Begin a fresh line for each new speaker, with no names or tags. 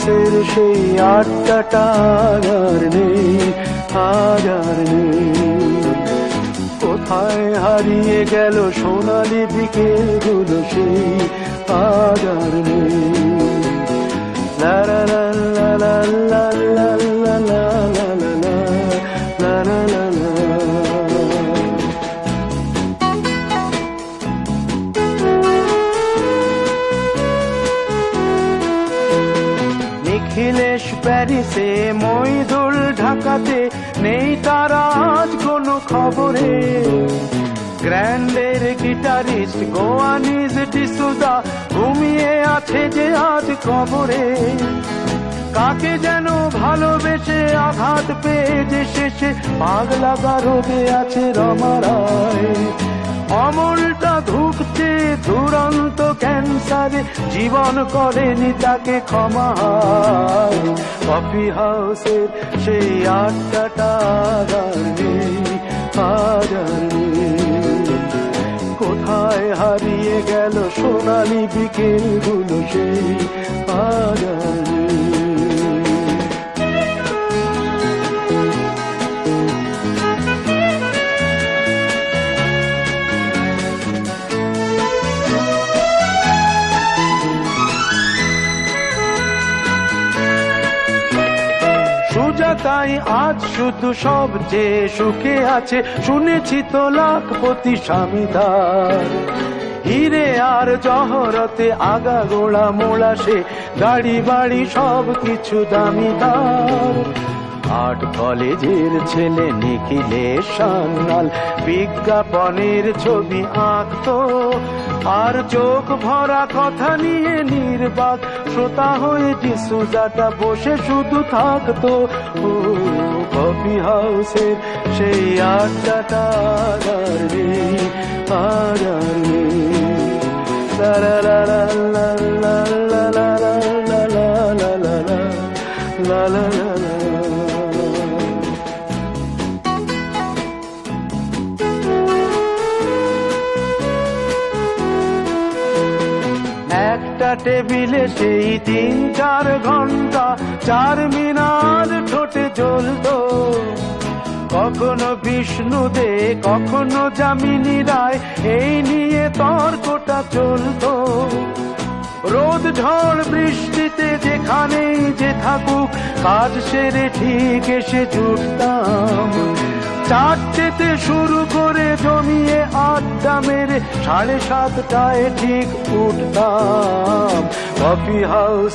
হাউসের সেই আড্ডাটা আর নেই, আজ আর নেই। কোথায় হারিয়ে গেল সোনালি বিকেলগুলো সেই আজ আর নেই। লা লা লা লা লা লা লা লা লা লা লা লা লা লা। নিখিলেশ প্যারিসে, মইদুল ঢাকাতে, নেই তারা আজ কোনো খবরে। গ্র্যান্ডের গিটারিস্ট গোয়ানিজ ডিসুজা ঘুমিয়ে আছে যে আজ কবরে। কাকে যেন ভালোবেসে আঘাত পেয়ে যে শেষে পাগলা গারদে আছে রমা রায়। অমলটা ধুকছে দুরন্ত ক্যান্সারে, জীবন করেনি তাকে ক্ষমা। কফি হাউসের সেই আড্ডাটা আর নেই, আজ আর নেই। কোথায় হারিয়ে গেল সোনালি বিকেলগুলো সেই আজ আর নেই। সুজাতাই আজ শুধু সবচেয়ে সুখে আছে, শুনেছি তো লাখপতি স্বামীদার। হিরে আর জহরতে আগা গোড়া মোড়া সে, গাড়ি বাড়ি সব কিছু দামিদার। আর্ট কলেজের ছেলে নিখিলেশ সান্যাল বিজ্ঞাপনের ছবি আঁকতো, আর চোখ ভরা কথা নিয়ে নির্বাক শ্রোতা হয়ে ডিসুজাটা বসে শুধু থাকতো। ও কফি হাউসের সেই আড্ডাটা আর নেই, আর নেই। লা লা লা লা লা লা লা লা লা লা লা লা লা লা লা লা। একটা টেবিলে সেই 3-4 ঘন্টা চার মিনার ঠোঁটে জ্বলতো। কখনো বিষ্ণু দে, কখনো যামিনী রায়, এই নিয়ে তর্কটা চলতো। রোদ ঝড় বৃষ্টিতে যেখানেই যে থাকুক, কাজ সেরে ঠিক এসে জুটতাম। 4টেতে শুরু করে জমিয়ে আড্ডা মেরে 7:30টায় ঠিক উঠতাম। Coffee house